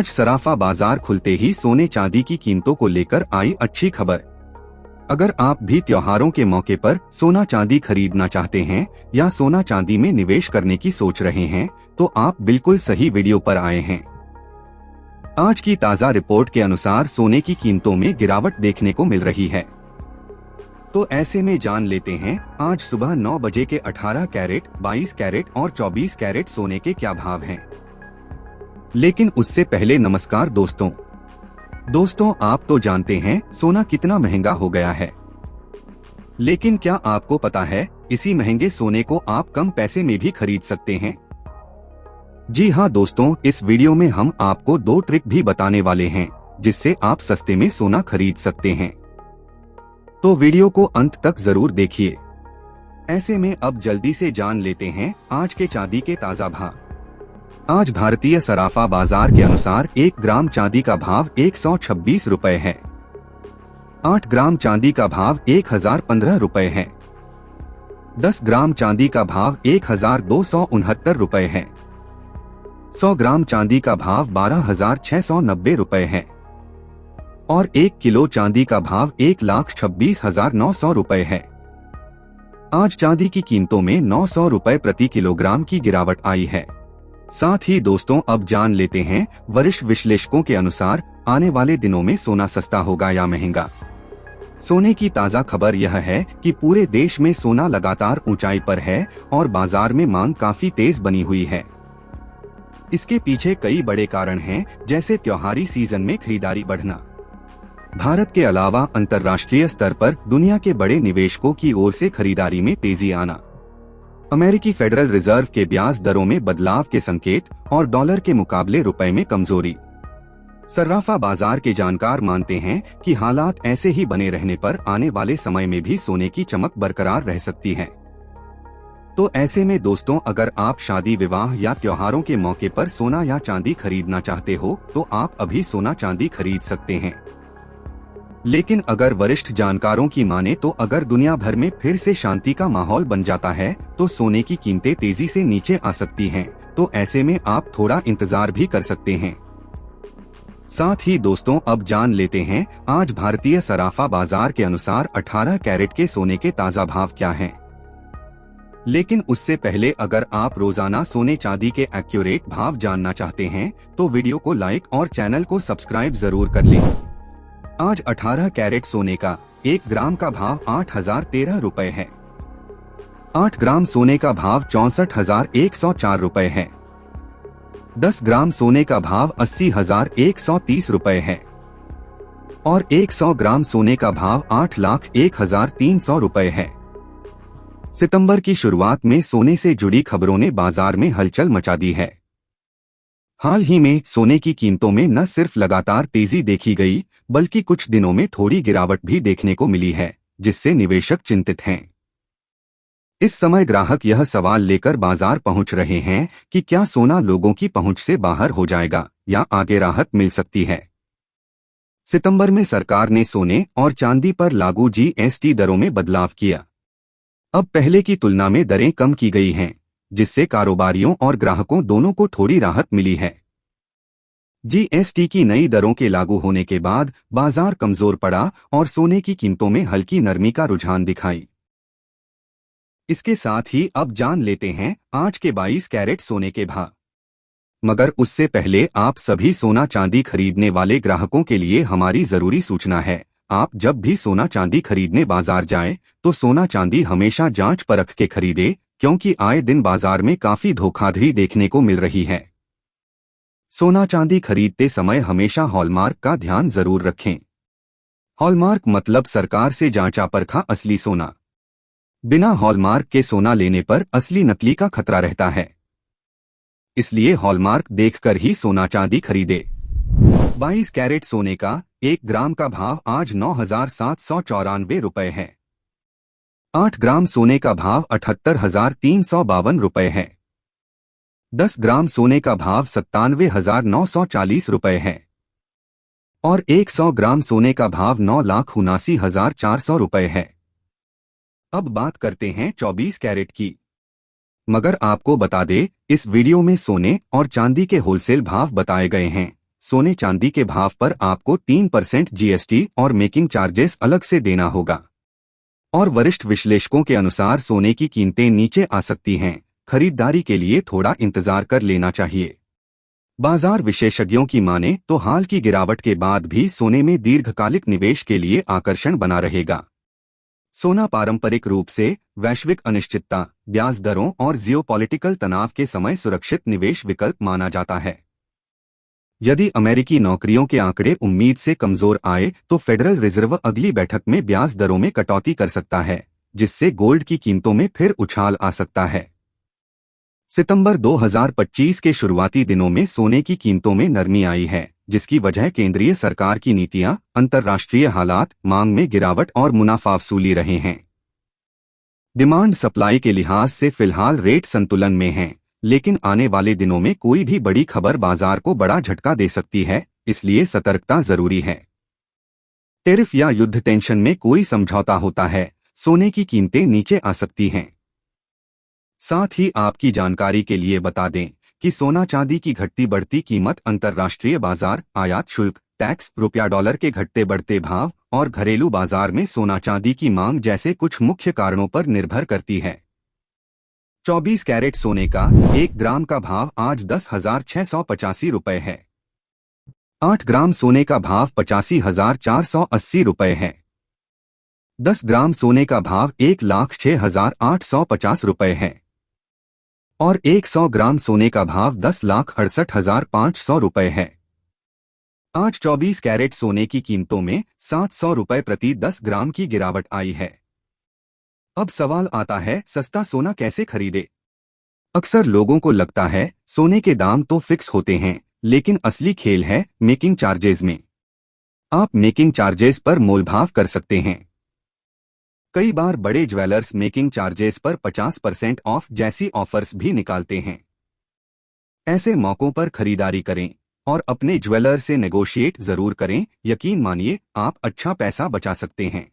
आज सराफा बाजार खुलते ही सोने चांदी की कीमतों को लेकर आई अच्छी खबर। अगर आप भी त्योहारों के मौके पर सोना चांदी खरीदना चाहते हैं या सोना चांदी में निवेश करने की सोच रहे हैं तो आप बिल्कुल सही वीडियो पर आए हैं। आज की ताज़ा रिपोर्ट के अनुसार सोने की कीमतों में गिरावट देखने को मिल रही है। तो ऐसे में जान लेते हैं आज सुबह 9 बजे के 18 कैरेट, 22 कैरेट और 24 कैरेट सोने के क्या भाव हैं। लेकिन उससे पहले नमस्कार दोस्तों, आप तो जानते हैं सोना कितना महंगा हो गया है, लेकिन क्या आपको पता है इसी महंगे सोने को आप कम पैसे में भी खरीद सकते हैं। जी हाँ दोस्तों, इस वीडियो में हम आपको 2 ट्रिक भी बताने वाले हैं जिससे आप सस्ते में सोना खरीद सकते हैं। तो वीडियो को अंत तक जरूर देखिए। ऐसे में अब जल्दी से जान लेते हैं आज के चांदी के ताज़ा भाव। आज भारतीय सराफा बाजार के अनुसार 1 ग्राम चांदी का भाव 126 रुपए है। 8 ग्राम चांदी का भाव 1015 रुपए है। 10 ग्राम चांदी का भाव 1269 रुपए है। 100 ग्राम चांदी का भाव 12,690 रुपए है और 1 किलो चांदी का भाव 1,26,900 रुपए है। आज चांदी की कीमतों में 900 रुपए प्रति किलोग्राम की गिरावट आई है। साथ ही दोस्तों अब जान लेते हैं वरिष्ठ विश्लेषकों के अनुसार आने वाले दिनों में सोना सस्ता होगा या महंगा। सोने की ताज़ा खबर यह है कि पूरे देश में सोना लगातार ऊंचाई पर है और बाजार में मांग काफी तेज बनी हुई है। इसके पीछे कई बड़े कारण हैं, जैसे त्योहारी सीजन में खरीदारी बढ़ना, भारत के अलावा अंतर्राष्ट्रीय स्तर पर दुनिया के बड़े निवेशकों की ओर से खरीदारी में तेजी आना, अमेरिकी फेडरल रिजर्व के ब्याज दरों में बदलाव के संकेत और डॉलर के मुकाबले रुपए में कमजोरी। सराफा बाजार के जानकार मानते हैं कि हालात ऐसे ही बने रहने पर आने वाले समय में भी सोने की चमक बरकरार रह सकती है। तो ऐसे में दोस्तों अगर आप शादी विवाह या त्योहारों के मौके पर सोना या चांदी खरीदना चाहते हो तो आप अभी सोना चांदी खरीद सकते हैं। लेकिन अगर वरिष्ठ जानकारों की माने तो अगर दुनिया भर में फिर से शांति का माहौल बन जाता है तो सोने की कीमतें तेजी से नीचे आ सकती हैं, तो ऐसे में आप थोड़ा इंतजार भी कर सकते हैं। साथ ही दोस्तों अब जान लेते हैं आज भारतीय सराफा बाजार के अनुसार 18 कैरेट के सोने के ताज़ा भाव क्या हैं। लेकिन उससे पहले अगर आप रोजाना सोने चांदी के एक्यूरेट भाव जानना चाहते हैं तो वीडियो को लाइक और चैनल को सब्सक्राइब जरूर कर लें। आज 18 कैरेट सोने का 1 ग्राम का भाव 8,013 रुपए है। 8 ग्राम सोने का भाव 64,104 रुपए है। 10 ग्राम सोने का भाव 80,130 रुपए है और 100 ग्राम सोने का भाव 8,01,300 रुपए है। सितंबर की शुरुआत में सोने से जुड़ी खबरों ने बाजार में हलचल मचा दी है। हाल ही में सोने की कीमतों में न सिर्फ लगातार तेजी देखी गई बल्कि कुछ दिनों में थोड़ी गिरावट भी देखने को मिली है, जिससे निवेशक चिंतित हैं। इस समय ग्राहक यह सवाल लेकर बाजार पहुंच रहे हैं कि क्या सोना लोगों की पहुंच से बाहर हो जाएगा या आगे राहत मिल सकती है। सितंबर में सरकार ने सोने और चांदी पर लागू जीएसटी दरों में बदलाव किया। अब पहले की तुलना में दरें कम की गई हैं, जिससे कारोबारियों और ग्राहकों दोनों को थोड़ी राहत मिली है। जीएसटी की नई दरों के लागू होने के बाद बाजार कमजोर पड़ा और सोने की कीमतों में हल्की नरमी का रुझान दिखाई। इसके साथ ही अब जान लेते हैं आज के 22 कैरेट सोने के भाव। मगर उससे पहले आप सभी सोना चांदी खरीदने वाले ग्राहकों के लिए हमारी जरूरी सूचना है, आप जब भी सोना चांदी खरीदने बाजार जाएं तो सोना चांदी हमेशा जांच परख के खरीदे, क्योंकि आए दिन बाजार में काफी धोखाधड़ी देखने को मिल रही है। सोना चांदी खरीदते समय हमेशा हॉलमार्क का ध्यान जरूर रखें। हॉलमार्क मतलब सरकार से जांचा परखा असली सोना। बिना हॉलमार्क के सोना लेने पर असली नकली का खतरा रहता है, इसलिए हॉलमार्क देखकर ही सोना चांदी खरीदे। 22 कैरेट सोने का 1 ग्राम का भाव आज 9,794 रुपए है। 8 ग्राम सोने का भाव 78,352 रुपए है। 10 ग्राम सोने का भाव 97,940 रुपए है और 100 ग्राम सोने का भाव 9,79,400 रुपए है। अब बात करते हैं 24 कैरेट की। मगर आपको बता दे, इस वीडियो में सोने और चांदी के होलसेल भाव बताए गए हैं, सोने चांदी के भाव पर आपको 3% जीएसटी और मेकिंग चार्जेस अलग से देना होगा। और वरिष्ठ विश्लेषकों के अनुसार सोने की कीमतें नीचे आ सकती हैं। खरीदारी के लिए थोड़ा इंतजार कर लेना चाहिए। बाजार विशेषज्ञों की माने तो हाल की गिरावट के बाद भी सोने में दीर्घकालिक निवेश के लिए आकर्षण बना रहेगा। सोना पारंपरिक रूप से वैश्विक अनिश्चितता, ब्याज दरों और जियोपॉलिटिकल तनाव के समय सुरक्षित निवेश विकल्प माना जाता है। यदि अमेरिकी नौकरियों के आंकड़े उम्मीद से कमजोर आए तो फेडरल रिजर्व अगली बैठक में ब्याज दरों में कटौती कर सकता है, जिससे गोल्ड की कीमतों में फिर उछाल आ सकता है। सितंबर 2025 के शुरुआती दिनों में सोने की कीमतों में नरमी आई है, जिसकी वजह केंद्रीय सरकार की नीतियां, अंतर्राष्ट्रीय हालात, मांग में गिरावट और मुनाफा वसूली रहे हैं। डिमांड सप्लाई के लिहाज से फिलहाल रेट संतुलन में हैं, लेकिन आने वाले दिनों में कोई भी बड़ी खबर बाजार को बड़ा झटका दे सकती है, इसलिए सतर्कता जरूरी है। टैरिफ या युद्ध टेंशन में कोई समझौता होता है, सोने की कीमतें नीचे आ सकती हैं। साथ ही आपकी जानकारी के लिए बता दें कि सोना चांदी की घटती बढ़ती कीमत अंतर्राष्ट्रीय बाजार, आयात शुल्क, टैक्स, रुपया डॉलर के घटते बढ़ते भाव और घरेलू बाजार में सोना चांदी की मांग जैसे कुछ मुख्य कारणों पर निर्भर करती है। 24 कैरेट सोने का 1 ग्राम का भाव आज 10,685 रुपये है। 8 ग्राम सोने का भाव 85,480 रुपये है। 10 ग्राम सोने का भाव 1,06,850 रुपये है और 100 ग्राम सोने का भाव 10,68,500 रुपये है। आज 24 कैरेट सोने की कीमतों में 700 रुपये प्रति 10 ग्राम की गिरावट आई है। अब सवाल आता है, सस्ता सोना कैसे खरीदे? अक्सर लोगों को लगता है सोने के दाम तो फिक्स होते हैं, लेकिन असली खेल है मेकिंग चार्जेस में। आप मेकिंग चार्जेस पर मोलभाव कर सकते हैं। कई बार बड़े ज्वेलर्स मेकिंग चार्जेस पर 50% ऑफ जैसी ऑफर्स भी निकालते हैं। ऐसे मौकों पर खरीदारी करें और अपने ज्वेलर से नेगोशिएट जरूर करें। यकीन मानिए, आप अच्छा पैसा बचा सकते हैं।